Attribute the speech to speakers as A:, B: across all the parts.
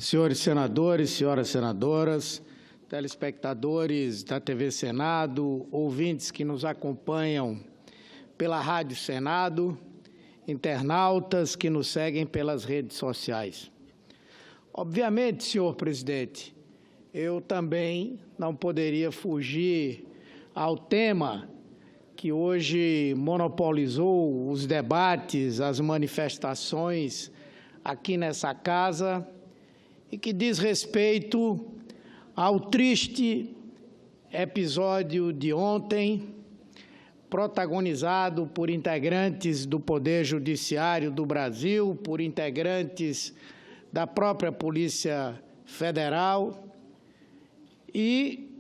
A: Senhores senadores, senhoras senadoras, telespectadores da TV Senado, ouvintes que nos acompanham pela Rádio Senado, internautas que nos seguem pelas redes sociais. Obviamente, senhor presidente, eu também não poderia fugir ao tema que hoje monopolizou os debates, as manifestações aqui nessa casa e que diz respeito ao triste episódio de ontem, protagonizado por integrantes do Poder Judiciário do Brasil, por integrantes da própria Polícia Federal e,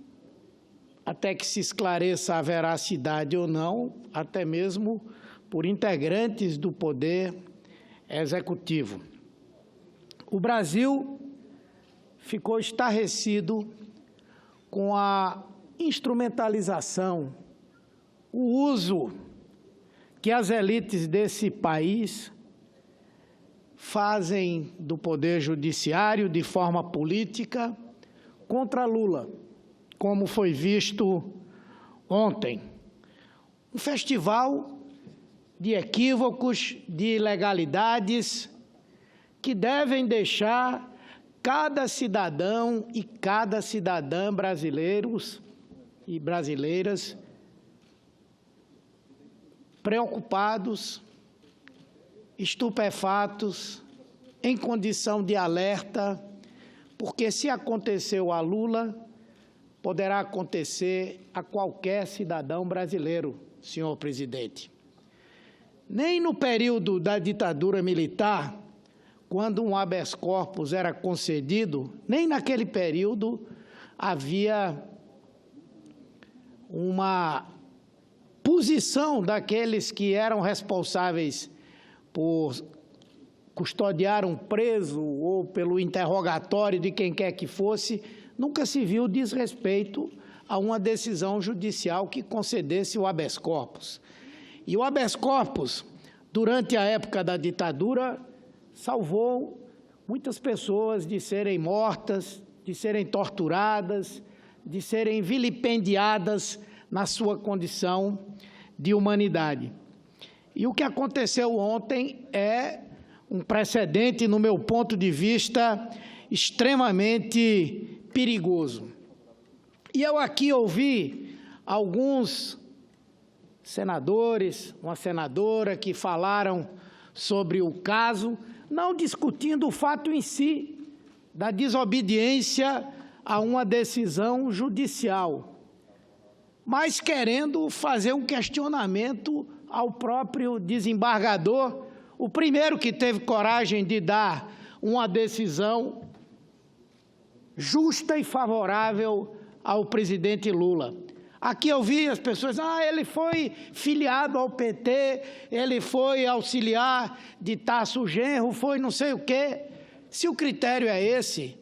A: até que se esclareça a veracidade ou não, até mesmo por integrantes do Poder Executivo. O Brasil ficou estarrecido com a instrumentalização, o uso que as elites desse país fazem do Poder Judiciário de forma política contra Lula, como foi visto ontem. Um festival de equívocos, de ilegalidades que devem deixar cada cidadão e cada cidadã brasileiros e brasileiras preocupados, estupefatos, em condição de alerta, porque se aconteceu a Lula, poderá acontecer a qualquer cidadão brasileiro, senhor presidente. Nem no período da ditadura militar, quando um habeas corpus era concedido, nem naquele período havia uma posição daqueles que eram responsáveis por custodiar um preso ou pelo interrogatório de quem quer que fosse, nunca se viu desrespeito a uma decisão judicial que concedesse o habeas corpus. E o habeas corpus, durante a época da ditadura, salvou muitas pessoas de serem mortas, de serem torturadas, de serem vilipendiadas na sua condição de humanidade. E o que aconteceu ontem é um precedente, no meu ponto de vista, extremamente perigoso. E eu aqui ouvi alguns senadores, uma senadora que falaram sobre o caso, não discutindo o fato em si da desobediência a uma decisão judicial, mas querendo fazer um questionamento ao próprio desembargador, o primeiro que teve coragem de dar uma decisão justa e favorável ao presidente Lula. Aqui eu vi as pessoas, ele foi filiado ao PT, ele foi auxiliar de Tasso Genro, foi não sei o quê. Se o critério é esse,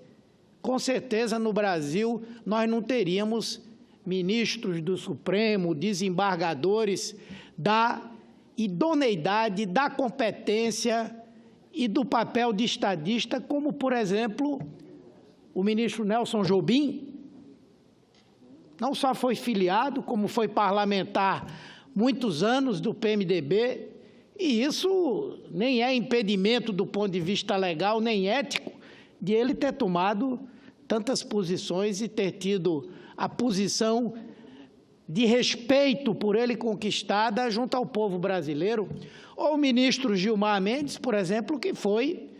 A: com certeza no Brasil nós não teríamos ministros do Supremo, desembargadores da idoneidade, da competência e do papel de estadista, como, por exemplo, o ministro Nelson Jobim. Não só foi filiado, como foi parlamentar muitos anos do PMDB, e isso nem é impedimento do ponto de vista legal, nem ético, de ele ter tomado tantas posições e ter tido a posição de respeito por ele conquistada junto ao povo brasileiro. Ou o ministro Gilmar Mendes, por exemplo, que foi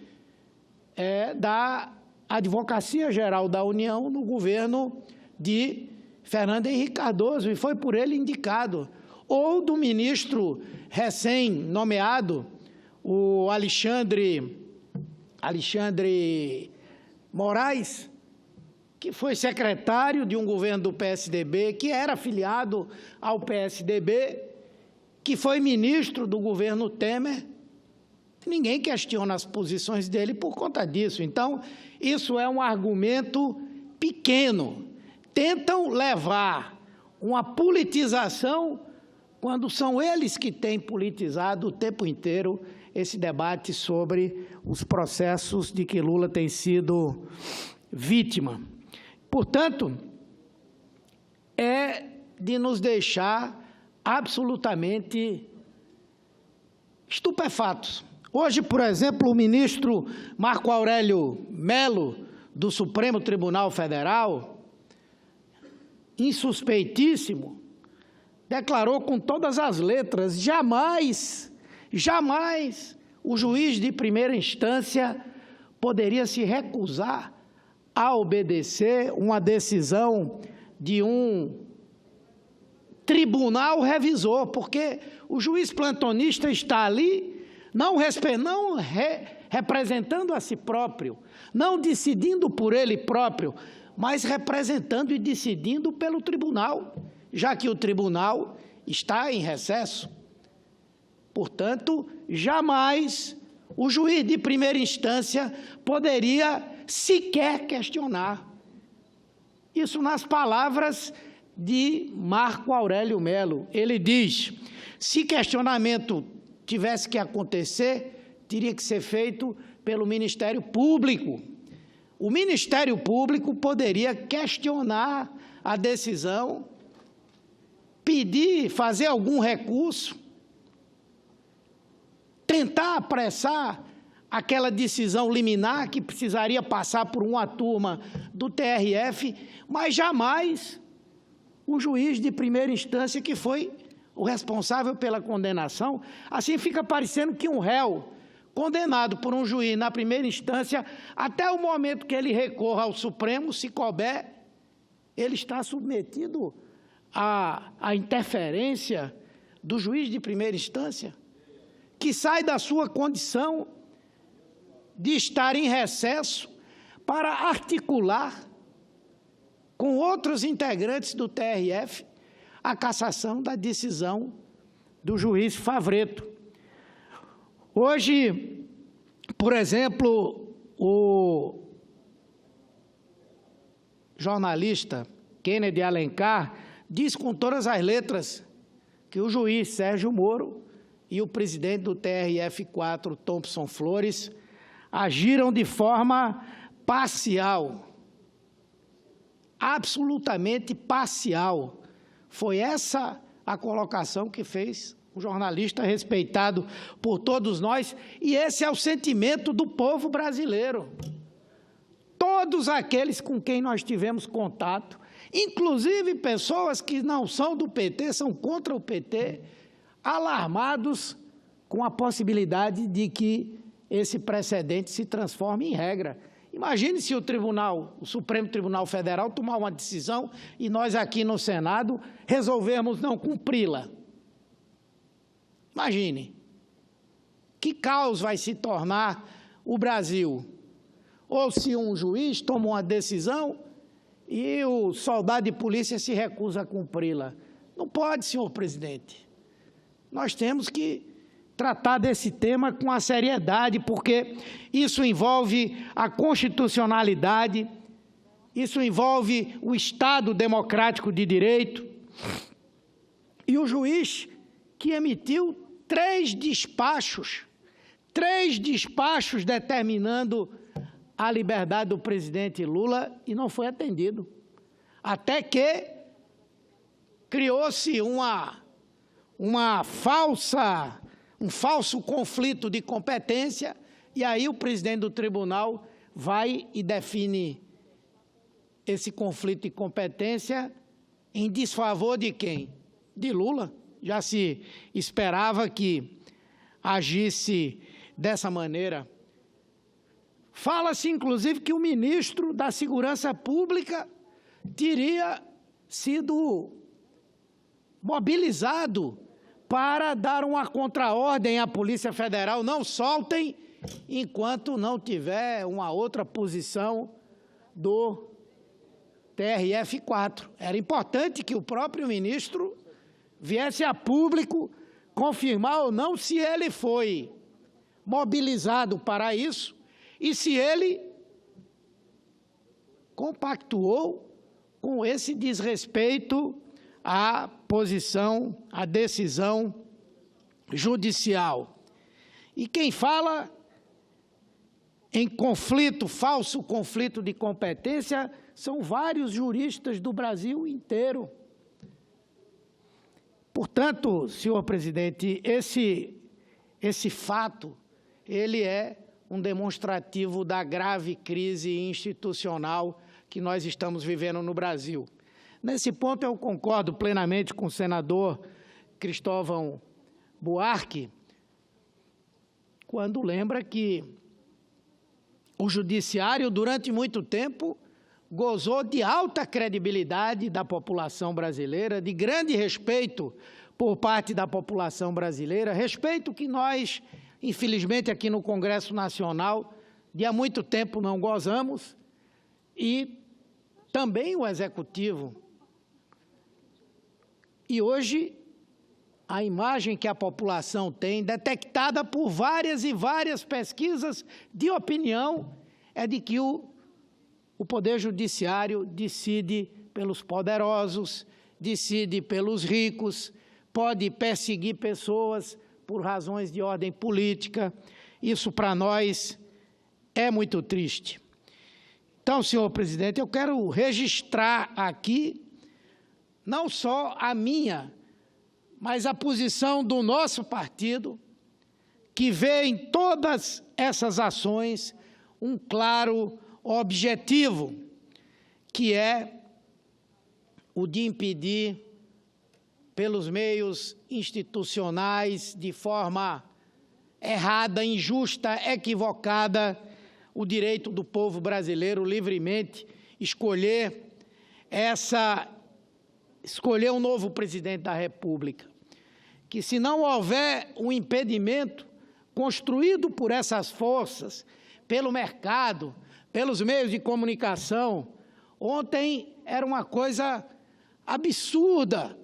A: da Advocacia Geral da União no governo de Fernando Henrique Cardoso, e foi por ele indicado. Ou do ministro recém-nomeado, o Alexandre Moraes, que foi secretário de um governo do PSDB, que era afiliado ao PSDB, que foi ministro do governo Temer. Ninguém questiona as posições dele por conta disso. Então, isso é um argumento pequeno. Tentam levar uma politização quando são eles que têm politizado o tempo inteiro esse debate sobre os processos de que Lula tem sido vítima. Portanto, é de nos deixar absolutamente estupefatos. Hoje, por exemplo, o ministro Marco Aurélio Mello, do Supremo Tribunal Federal, insuspeitíssimo, declarou com todas as letras: jamais o juiz de primeira instância poderia se recusar a obedecer uma decisão de um tribunal revisor, porque o juiz plantonista está ali não representando a si próprio, não decidindo por ele próprio, mas representando e decidindo pelo tribunal, já que o tribunal está em recesso. Portanto, jamais o juiz de primeira instância poderia sequer questionar. Isso nas palavras de Marco Aurélio Mello. Ele diz: se questionamento tivesse que acontecer, teria que ser feito pelo Ministério Público. O Ministério Público poderia questionar a decisão, pedir, fazer algum recurso, tentar apressar aquela decisão liminar que precisaria passar por uma turma do TRF, mas jamais o juiz de primeira instância, que foi o responsável pela condenação. Assim fica parecendo que um réu condenado por um juiz na primeira instância, até o momento que ele recorra ao Supremo, se couber, ele está submetido à interferência do juiz de primeira instância, que sai da sua condição de estar em recesso para articular com outros integrantes do TRF a cassação da decisão do juiz Favreto. Hoje, por exemplo, o jornalista Kennedy Alencar diz com todas as letras que o juiz Sérgio Moro e o presidente do TRF4, Thompson Flores, agiram de forma parcial, absolutamente parcial. Foi essa a colocação que fez um jornalista respeitado por todos nós, e esse é o sentimento do povo brasileiro. Todos aqueles com quem nós tivemos contato, inclusive pessoas que não são do PT, são contra o PT, alarmados com a possibilidade de que esse precedente se transforme em regra. Imagine se o Supremo Tribunal Federal tomar uma decisão e nós aqui no Senado resolvermos não cumpri-la. Imagine. Que caos vai se tornar o Brasil? Ou se um juiz toma uma decisão e o soldado de polícia se recusa a cumpri-la. Não pode, senhor presidente. Nós temos que tratar desse tema com a seriedade, porque isso envolve a constitucionalidade, isso envolve o Estado democrático de direito. E o juiz que emitiu 3 despachos determinando a liberdade do presidente Lula, e não foi atendido. Até que criou-se um falso conflito de competência, e aí o presidente do tribunal vai e define esse conflito de competência em desfavor de quem? De Lula. Já se esperava que agisse dessa maneira. Fala-se, inclusive, que o ministro da Segurança Pública teria sido mobilizado para dar uma contraordem à Polícia Federal: não soltem enquanto não tiver uma outra posição do TRF4. Era importante que o próprio ministro viesse a público confirmar ou não se ele foi mobilizado para isso e se ele compactuou com esse desrespeito à posição, à decisão judicial. E quem fala em conflito, falso conflito de competência, são vários juristas do Brasil inteiro. Portanto, senhor presidente, esse fato, ele é um demonstrativo da grave crise institucional que nós estamos vivendo no Brasil. Nesse ponto, eu concordo plenamente com o senador Cristóvão Buarque, quando lembra que o judiciário, durante muito tempo, gozou de alta credibilidade da população brasileira, de grande respeito por parte da população brasileira, respeito que nós, infelizmente, aqui no Congresso Nacional, de há muito tempo não gozamos, e também o Executivo. E hoje, a imagem que a população tem, detectada por várias e várias pesquisas de opinião, é de que o Poder Judiciário decide pelos poderosos, decide pelos ricos, pode perseguir pessoas por razões de ordem política. Isso, para nós, é muito triste. Então, senhor presidente, eu quero registrar aqui não só a minha, mas a posição do nosso partido, que vê em todas essas ações um claro objetivo, que é o de impedir, pelos meios institucionais, de forma errada, injusta, equivocada, o direito do povo brasileiro livremente escolher um novo presidente da República. Que, se não houver um impedimento construído por essas forças, pelo mercado, pelos meios de comunicação, ontem era uma coisa absurda.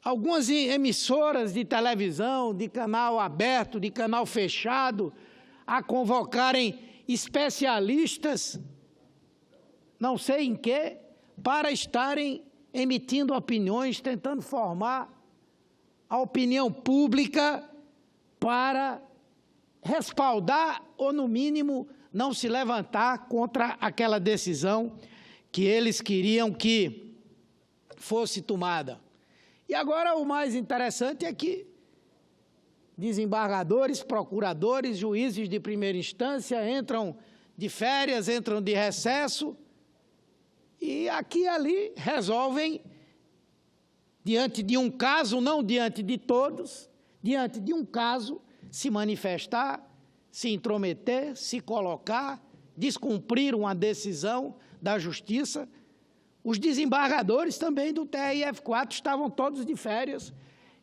A: Algumas emissoras de televisão, de canal aberto, de canal fechado, a convocarem especialistas, não sei em quê, para estarem emitindo opiniões, tentando formar a opinião pública para respaldar ou, no mínimo, não se levantar contra aquela decisão que eles queriam que fosse tomada. E agora o mais interessante é que desembargadores, procuradores, juízes de primeira instância entram de férias, entram de recesso e aqui e ali resolvem, diante de um caso, não diante de todos, diante de um caso, se manifestar, se intrometer, se colocar, descumprir uma decisão da Justiça. Os desembargadores também do TRF4 estavam todos de férias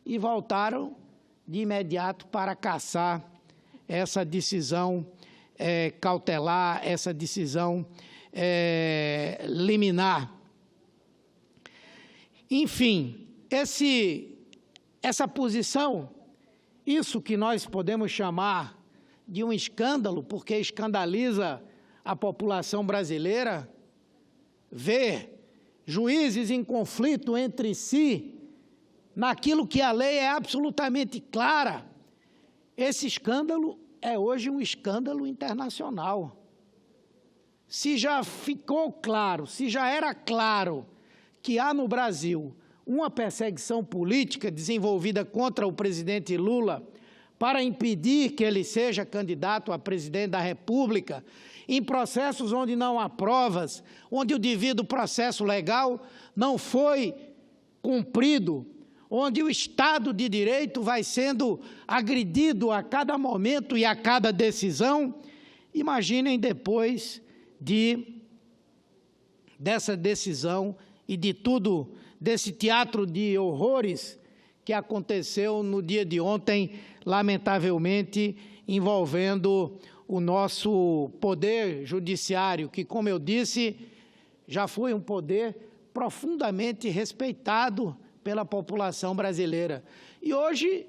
A: e voltaram de imediato para cassar essa decisão cautelar, essa decisão liminar. Enfim, essa posição, isso que nós podemos chamar de um escândalo, porque escandaliza a população brasileira, ver juízes em conflito entre si, naquilo que a lei é absolutamente clara. Esse escândalo é hoje um escândalo internacional. Se já ficou claro, se já era claro que há no Brasil uma perseguição política desenvolvida contra o presidente Lula para impedir que ele seja candidato a presidente da República, em processos onde não há provas, onde o devido processo legal não foi cumprido, onde o Estado de Direito vai sendo agredido a cada momento e a cada decisão. Imaginem depois dessa decisão e de tudo, desse teatro de horrores que aconteceu no dia de ontem, lamentavelmente, envolvendo o nosso poder judiciário, que, como eu disse, já foi um poder profundamente respeitado pela população brasileira. E hoje,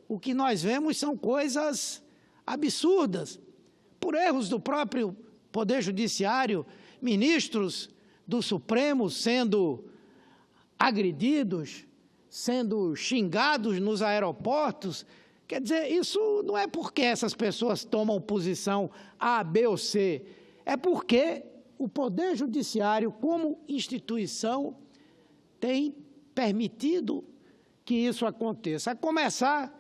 A: o que nós vemos são coisas absurdas, por erros do próprio Poder Judiciário, ministros do Supremo sendo agredidos, sendo xingados nos aeroportos, Quer dizer, isso não é porque essas pessoas tomam posição A, B ou C, é porque o Poder Judiciário, como instituição, tem permitido que isso aconteça. A começar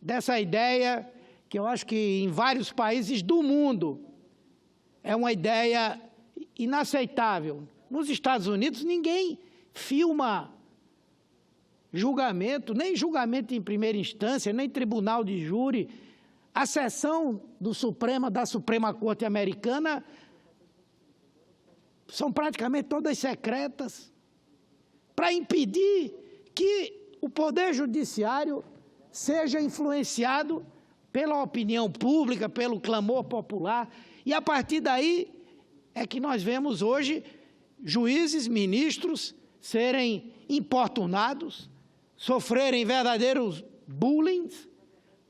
A: dessa ideia, que eu acho que em vários países do mundo é uma ideia inaceitável. Nos Estados Unidos, ninguém filma julgamento, nem julgamento em primeira instância, nem tribunal de júri. A sessão da Suprema Corte Americana são praticamente todas secretas, para impedir que o Poder Judiciário seja influenciado pela opinião pública, pelo clamor popular, e a partir daí é que nós vemos hoje juízes, ministros serem importunados, sofrerem verdadeiros bullying,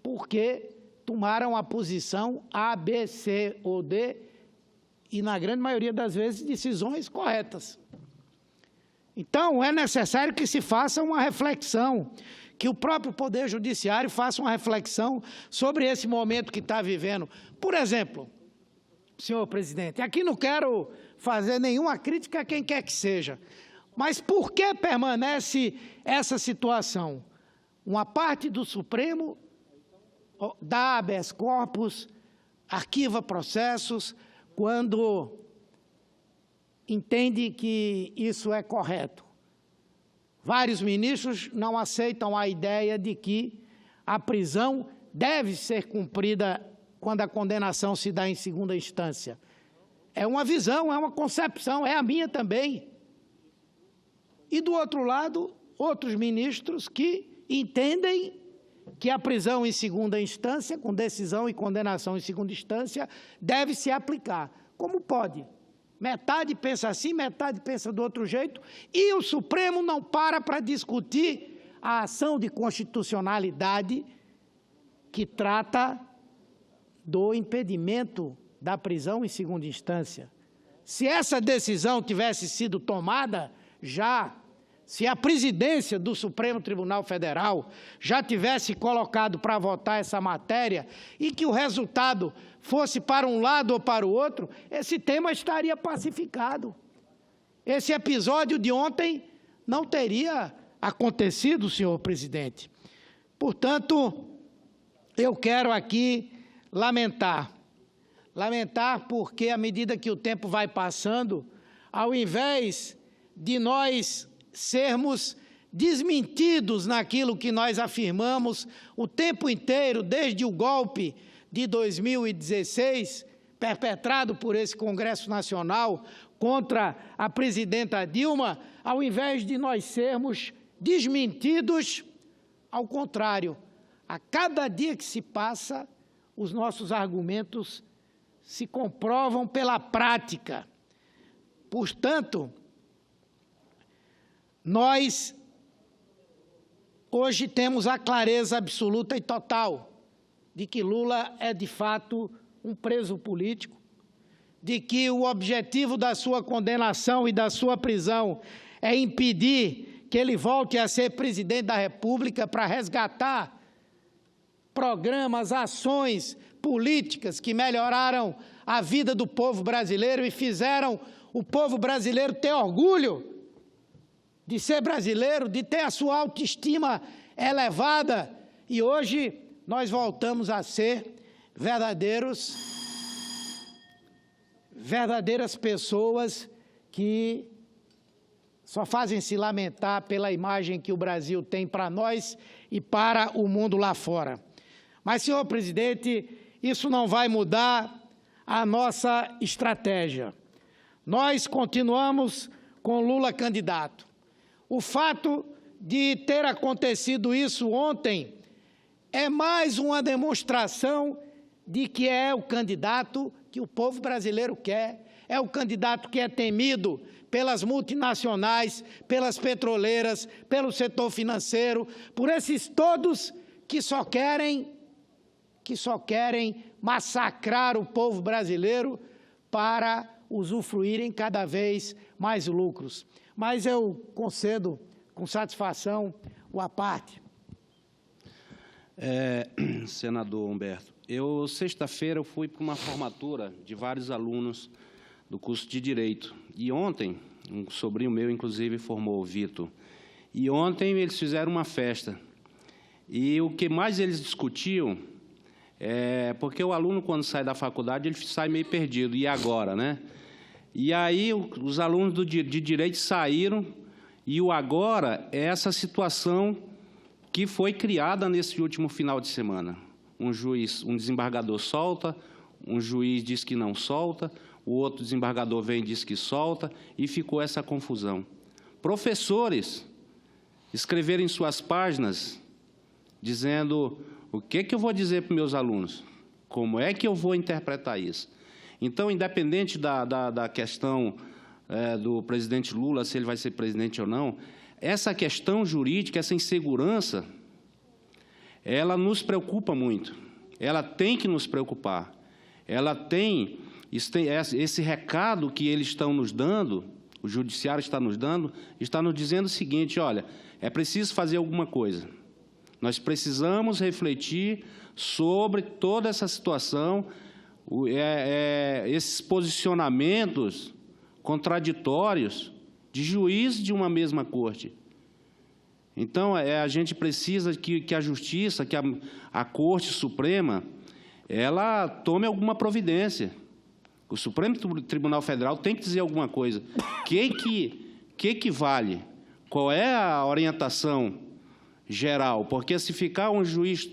A: porque tomaram a posição A, B, C ou D, e na grande maioria das vezes decisões corretas. Então, é necessário que se faça uma reflexão, que o próprio Poder Judiciário faça uma reflexão sobre esse momento que está vivendo. Por exemplo, senhor presidente, aqui não quero fazer nenhuma crítica a quem quer que seja, mas por que permanece essa situação? Uma parte do Supremo dá habeas corpus, arquiva processos, quando entende que isso é correto. Vários ministros não aceitam a ideia de que a prisão deve ser cumprida quando a condenação se dá em segunda instância. É uma visão, é uma concepção, é a minha também. E, do outro lado, outros ministros que entendem que a prisão em segunda instância, com decisão e condenação em segunda instância, deve se aplicar. Como pode? Metade pensa assim, metade pensa do outro jeito, e o Supremo não para discutir a ação de constitucionalidade que trata do impedimento da prisão em segunda instância. Se essa decisão tivesse sido tomada já, se a presidência do Supremo Tribunal Federal já tivesse colocado para votar essa matéria e que o resultado fosse para um lado ou para o outro, esse tema estaria pacificado. Esse episódio de ontem não teria acontecido, senhor presidente. Portanto, eu quero aqui lamentar porque, à medida que o tempo vai passando, ao invés de nós sermos desmentidos naquilo que nós afirmamos o tempo inteiro, desde o golpe de 2016, perpetrado por esse Congresso Nacional contra a presidenta Dilma, ao invés de nós sermos desmentidos, ao contrário, a cada dia que se passa, os nossos argumentos se comprovam pela prática. Portanto, nós hoje temos a clareza absoluta e total de que Lula é, de fato, um preso político, de que o objetivo da sua condenação e da sua prisão é impedir que ele volte a ser presidente da República para resgatar programas, ações políticas que melhoraram a vida do povo brasileiro e fizeram o povo brasileiro ter orgulho de ser brasileiro, de ter a sua autoestima elevada, e hoje nós voltamos a ser verdadeiras pessoas que só fazem se lamentar pela imagem que o Brasil tem para nós e para o mundo lá fora. Mas, senhor presidente, isso não vai mudar a nossa estratégia. Nós continuamos com Lula candidato. O fato de ter acontecido isso ontem é mais uma demonstração de que é o candidato que o povo brasileiro quer, é o candidato que é temido pelas multinacionais, pelas petroleiras, pelo setor financeiro, por esses todos que só querem massacrar o povo brasileiro para usufruírem cada vez mais lucros. Mas eu concedo com satisfação o à parte.
B: Senador Humberto, sexta-feira, eu fui para uma formatura de vários alunos do curso de Direito. E ontem, um sobrinho meu, inclusive, formou, o Vitor. E ontem eles fizeram uma festa. E o que mais eles discutiam porque o aluno, quando sai da faculdade, ele sai meio perdido. E agora, né? E aí os alunos de Direito saíram, e o agora é essa situação que foi criada nesse último final de semana. Um desembargador solta, um juiz diz que não solta, o outro desembargador vem e diz que solta, e ficou essa confusão. Professores escreveram em suas páginas dizendo: o que eu vou dizer para os meus alunos? Como é que eu vou interpretar isso? Então, independente da questão do presidente Lula, se ele vai ser presidente ou não, essa questão jurídica, essa insegurança, ela nos preocupa muito. Ela tem que nos preocupar. Ela tem esse recado que eles estão nos dando, o judiciário está nos dizendo o seguinte: olha, é preciso fazer alguma coisa. Nós precisamos refletir sobre toda essa situação, esses posicionamentos contraditórios de juiz de uma mesma corte. Então, a gente precisa que a Justiça, que a Corte Suprema, ela tome alguma providência. O Supremo Tribunal Federal tem que dizer alguma coisa. O que vale? Qual é a orientação geral? Porque se ficar um juiz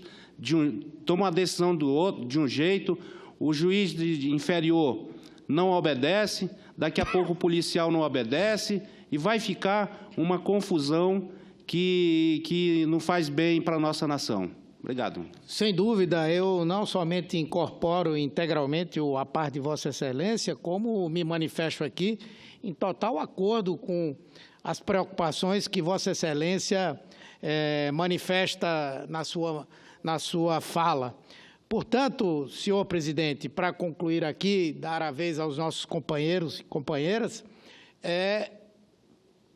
B: toma uma decisão de um jeito, o juiz inferior não obedece, daqui a pouco o policial não obedece, e vai ficar uma confusão que não faz bem para a nossa nação. Obrigado.
A: Sem dúvida, eu não somente incorporo integralmente a parte de Vossa Excelência, como me manifesto aqui em total acordo com as preocupações que Vossa Excelência manifesta na sua fala. Portanto, senhor presidente, para concluir aqui, dar a vez aos nossos companheiros e companheiras,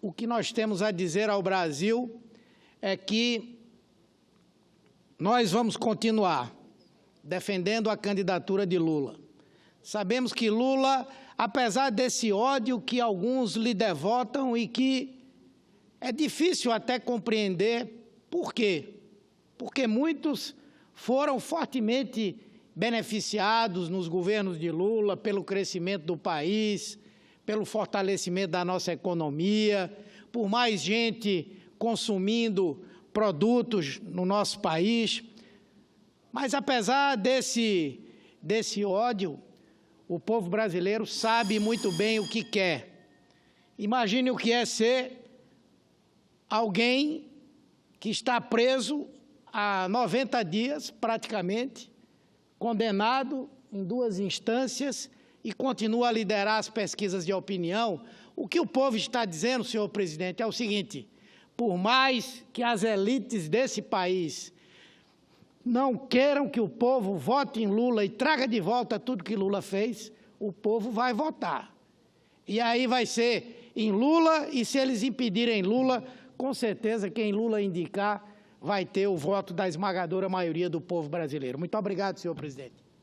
A: o que nós temos a dizer ao Brasil é que nós vamos continuar defendendo a candidatura de Lula. Sabemos que Lula, apesar desse ódio que alguns lhe devotam e que é difícil até compreender por quê. Porque muitos foram fortemente beneficiados nos governos de Lula pelo crescimento do país, pelo fortalecimento da nossa economia, por mais gente consumindo produtos no nosso país. Mas, apesar desse ódio, o povo brasileiro sabe muito bem o que quer. Imagine o que é ser alguém que está preso há 90 dias, praticamente, condenado em 2 instâncias e continua a liderar as pesquisas de opinião. O que o povo está dizendo, senhor presidente, é o seguinte: por mais que as elites desse país não queiram que o povo vote em Lula e traga de volta tudo que Lula fez, o povo vai votar. E aí vai ser em Lula, e se eles impedirem Lula, com certeza quem Lula indicar vai ter o voto da esmagadora maioria do povo brasileiro. Muito obrigado, senhor presidente.